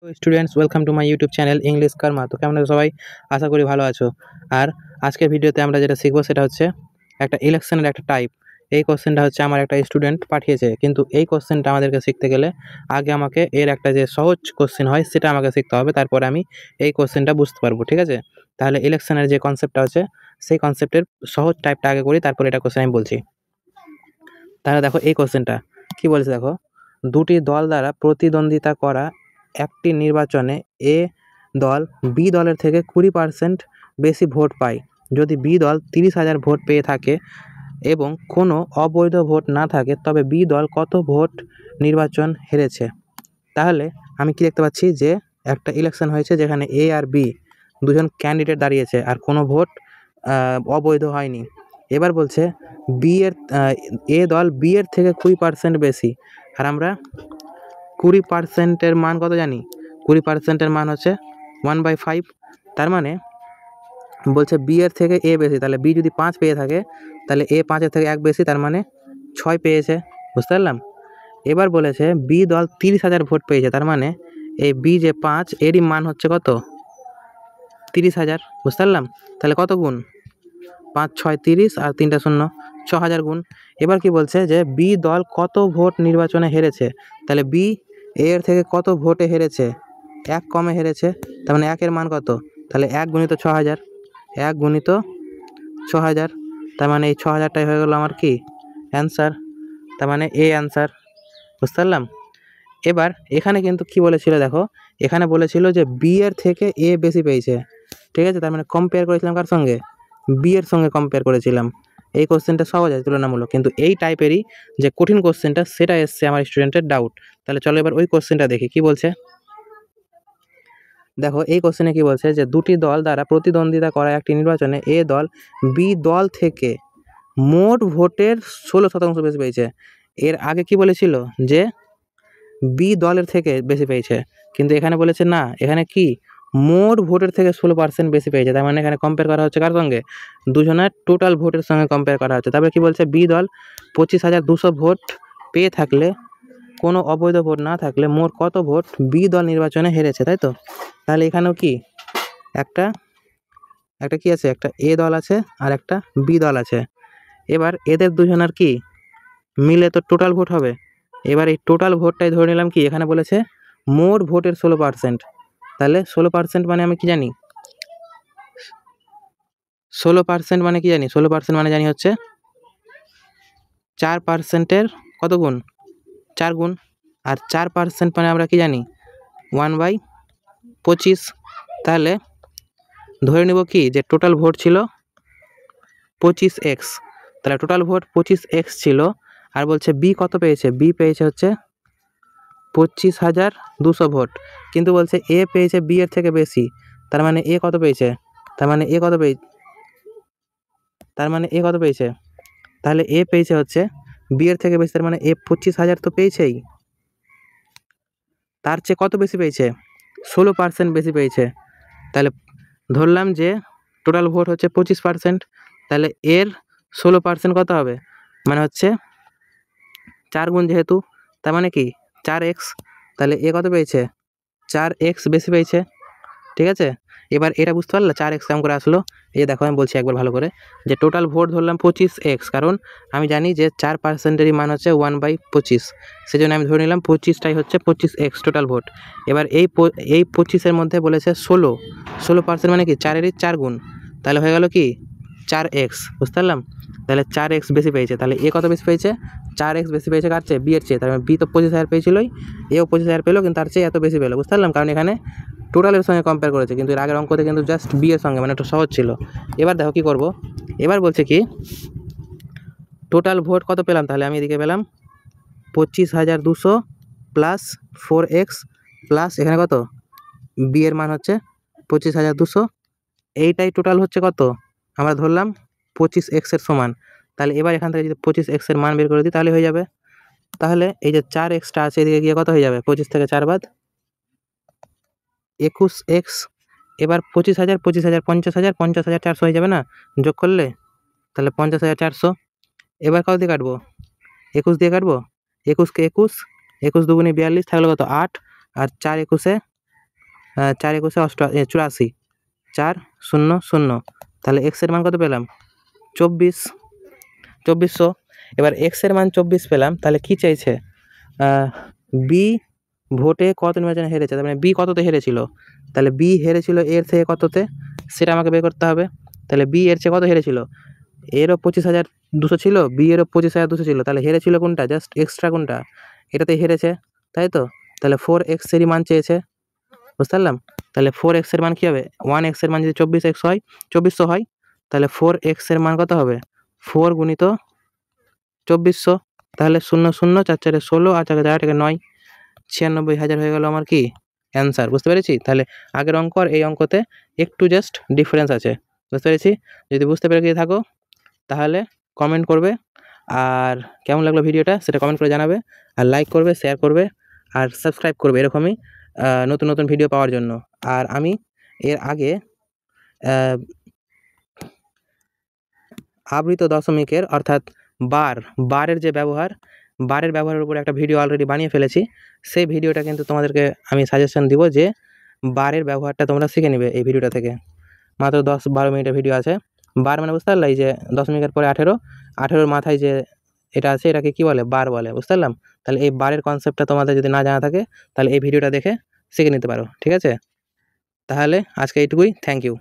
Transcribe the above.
তো students, welcome to my YouTube channel English Karma. তো কেমন আছো সবাই? আশা করি ভালো আছো। আর আজকের ভিডিওতে আমরা যেটা শিখবো সেটা হচ্ছে একটা ইলেকশনের একটা টাইপ। এই কোশ্চেনটা হচ্ছে আমার একটা স্টুডেন্ট পাঠিয়েছে, কিন্তু এই কোশ্চেনটা আমাদেরকে শিখতে গেলে আগে আমাকে এর একটা যে সহজ কোশ্চেন হয় সেটা আমাকে শিখতে হবে, তারপরে আমি এই কোশ্চেনটা বুঝতে পারবো। ঠিক আছে? তাহলে ইলেকশনের যে কনসেপ্টটা আছে সেই কনসেপ্টের সহজ টাইপটা আগে করি, তারপরে এটা কোশ্চেন আমি বলছি। তাহলে দেখো এই কোশ্চেনটা কি বলেছে, দেখো, দুটি দল দ্বারা প্রতিদ্বন্দ্বিতা করা একটি নির্বাচনে এ দল বি দলের থেকে 20% বেশি ভোট পায় যদি বি দল 30,000 ভোট পেয়ে থাকে এবং কোনো অবৈধ ভোট না থাকে, তবে বি দল কত ভোট নির্বাচন হেরেছে। তাহলে আমি কি দেখতে পাচ্ছি যে একটা ইলেকশন হয়েছে যেখানে এ আর বি দুজন ক্যান্ডিডেট দাঁড়িয়েছে আর কোনো ভোট অবৈধ হয়নি। এবার বলছে বি এর এ দল বি এর থেকে 20% বেশি, আর আমরা 20%-এর মান কত জানি? 20%-এর মান হচ্ছে 1/5। তার মানে বলছে বি এর থেকে এ বেশি, তাহলে বি যদি 5 পেয়ে থাকে তাহলে এ 5-এর থেকে 1 বেশি, তার মানে 6 পেয়েছে। বুঝতে পারলাম? এবার বলেছে বি দল 30,000 ভোট পেয়েছে, তার মানে এই বি যে 5 এরই মান হচ্ছে কত? 30,000। বুঝতে পারলাম? তাহলে কত গুণ? 5 6 30 আর 3টা শূন্য, 6,000 গুণ। এবার কি বলছে যে বি দল কত ভোট নির্বাচনে হেরেছে। তাহলে বি এর থেকে কত ভোটে হেরেছে? 1 কমে হেরেছে, তার মানে 1 এর মান কত? তাহলে 1 গুণিত 6,000, 1 গুণিত 6,000, তার মানে এই 6,000টাই হয়ে গেল আমার কি অ্যান্সার। তার মানে এ অ্যান্সার। বুঝতে পারলাম? এবার এখানে কিন্তু কি বলেছিল, দেখো, এখানে বলেছিল যে বি এর থেকে এ বেশি পেয়েছে। ঠিক আছে? তার মানে কম্পেয়ার করেছিলাম কার সঙ্গে? বি এর সঙ্গে কম্পেয়ার করেছিলাম। এই কোশ্চেনটা সহজ আছে তুলনামূলক, কিন্তু এই টাইপেরই যে কঠিন কোশ্চেনটা সেটা এসছে আমার স্টুডেন্টের ডাউট। তাহলে চলো এবার ওই কোশ্চেনটা দেখি কি বলছে। দেখো এই কোশ্চেনে কি বলছে যে দুটি দল দ্বারা প্রতিদ্বন্দ্বিতা করা একটি নির্বাচনে এ দল বি দল থেকে মোট ভোটের 16% বেশি পেয়েছে। এর আগে কি বলেছিল যে বি দলের থেকে বেশি পেয়েছে, কিন্তু এখানে বলেছে না, এখানে কি মোট ভোটের থেকে 16% বেশি পেয়েছে। তার মানে এখানে কম্পেয়ার করা হচ্ছে কার সঙ্গে? দুজনের টোটাল ভোটের সঙ্গে কম্পেয়ার করা হচ্ছে। তারপরে কি বলছে বি দল 25,200 ভোট পেয়ে থাকলে, কোনো অবৈধ ভোট না থাকলে মোট কত ভোট বি দল নির্বাচনে হেরেছে, তাই তো? তাহলে এখানেও কি একটা একটা কি আছে, একটা এ দল আছে আর একটা বি দল আছে। এবার এদের দুজনের কি মিলে তো টোটাল ভোট হবে। এবার এই টোটাল ভোটটাই ধরে নিলাম কি, এখানে বলেছে মোট ভোটের 16%। তাহলে 16% মানে আমি কি জানি? 16% মানে কি জানি? 16% মানে জানি হচ্ছে 4%-এর কত গুণ? 4 গুণ। আর 4% মানে আমরা কি জানি? 1/25। তাহলে ধরে নিব কি যে টোটাল ভোট ছিল 25x। তাহলে টোটাল ভোট 25x ছিল, আর বলছে বি কত পেয়েছে? বি পেয়েছে হচ্ছে 25,200 ভোট, কিন্তু বলছে এ পেয়েছে বি এর থেকে বেশি। তার মানে এ কত পেয়েছে? তার মানে এ কত পেয়েছে? তাহলে এ পেয়েছে হচ্ছে বি এর থেকে বেশি, তার মানে এ 25,000 তো পেয়েছেই, তার চেয়ে কত বেশি পেয়েছে? 16% বেশি পেয়েছে। তাহলে ধরলাম যে টোটাল ভোট হচ্ছে 25%, তাহলে এর 16% কত হবে? মানে হচ্ছে 4 গুণ, যেহেতু তার মানে কি 4x। তাহলে এ কত পেয়েছে? 4x বেশি পেয়েছে। ঠিক আছে? এবার এটা বুঝতে পারলে 4x কেমন করে আসলো? এই দেখো আমি বলছি একবার ভালো করে, যে টোটাল ভোট ধরলাম 25x, কারণ আমি জানি যে 4%-এরই মান হচ্ছে 1/25, সেজন্য আমি ধরে নিলাম 25টাই হচ্ছে 25x টোটাল ভোট। এবার এই 25-এর মধ্যে বলেছে 16% মানে কি 4-এরই 4 গুণ, তাহলে হয়ে গেল কি 4x। বুঝতে পারলাম? তাহলে 4x বেশি পেয়েছে। তাহলে এ কত বেশি পেয়েছে? 4x বেশি পেয়েছে কার চেয়ে? বি এর চেয়ে। তার মানে বি তো 25,000 পেয়েছিলই, এও 25,000 পেলো, কিন্তু তার চেয়ে এত বেশি পেলো। বুঝতে পারলাম? কারণ এখানে টোটালের সঙ্গে কম্পেয়ার করেছে, কিন্তু এর আগের অঙ্কতে কিন্তু জাস্ট বি এর সঙ্গে, মানে একটু সহজ ছিল। এবার দেখো কি করব। এবার বলছে কি টোটাল ভোট কত পেলাম? তাহলে আমি এদিকে পেলাম 25,200 প্লাস 4x প্লাস এখানে কত? বি এর মান হচ্ছে 25,200। এইটাই টোটাল হচ্ছে কত? আমরা ধরলাম 25x এর সমান। তাহলে এবার এখান থেকে যদি 25x এর মান বের করে দিই তাহলে হয়ে যাবে। তাহলে এই যে 4xটা আছে এদিকে গিয়ে কত হয়ে যাবে? 25 থেকে 4 বাদ 21x। এবার 25,000 25,000 50,000 50,400 হয়ে যাবে না যোগ করলে? তাহলে 50,400। এবার কত দিয়ে কাটবো? 21 দিয়ে কাটবো। 21কে 21, 21 দুগুণে 42, থাকলো কত? 8, আর 4 21-এ 4 একুশে 84, 4 0 0। তাহলে এক্সের মান কত পেলাম? 2400। এবার এক্সের মান 24 পেলাম, তাহলে কি চাইছে? বি ভোটে কত নির্বাচনে হেরেছে, তার মানে বি কততে হেরেছিল? তাহলে বি হেরেছিল এর থেকে কততে, সেটা আমাকে বের করতে হবে। তাহলে বি এর চেয়ে কত হেরেছিল? এরও 25,200 ছিল, বি এরও 25,200 ছিল, তাহলে হেরেছিল কোনটা? জাস্ট এক্সট্রা কোনটা? এটাতে হেরেছে, তাই তো? তাহলে 4x এরই মান চেয়েছে, বুঝতে পারলাম? তাহলে 4x এর মান কী হবে? 1x এর মান যদি 24x হয়, 2400 হয়, তাহলে 4x এর মান কত হবে? 4 গুণিত 2400। তাহলে 0 0 4 4 16 আর 4 4 9, 96,000 হয়ে গেল আমার কি অ্যান্সার। বুঝতে পেরেছি? তাহলে আগের অঙ্ক আর এই অঙ্কতে একটু জাস্ট ডিফারেন্স আছে, বুঝতে পেরেছি? যদি বুঝতে পেরে গিয়ে থাকো তাহলে কমেন্ট করবে, আর কেমন লাগলো ভিডিওটা সেটা কমেন্ট করে জানাবে, আর লাইক করবে, শেয়ার করবে, আর সাবস্ক্রাইব করবে এরকমই নতুন নতুন ভিডিও পাওয়ার জন্য। আর আমি এর আগে আবৃত দশমিকের অর্থাৎ বারের যে বারের ব্যবহারের উপরে একটা ভিডিও অলরেডি বানিয়ে ফেলেছি। সেই ভিডিওটা কিন্তু তোমাদেরকে আমি সাজেশন দিব যে বারের ব্যবহারটা তোমরা শিখে নিবে এই ভিডিওটা থেকে। মাত্র 10-12 মিনিটের ভিডিও আছে। বার মানে বুঝতে পারলে, এই যে দশমিকের পরে 18, 18-র মাথায় যে এটা আছে এটাকে কী বলে? বার বলে, বুঝতে পারলাম? তাহলে এই বারের কনসেপ্টটা তোমাদের যদি না জানা থাকে তাহলে এই ভিডিওটা দেখে শিখে নিতে পারো, ঠিক আছে? তাহলে আজকে এইটুকুই, থ্যাংক ইউ।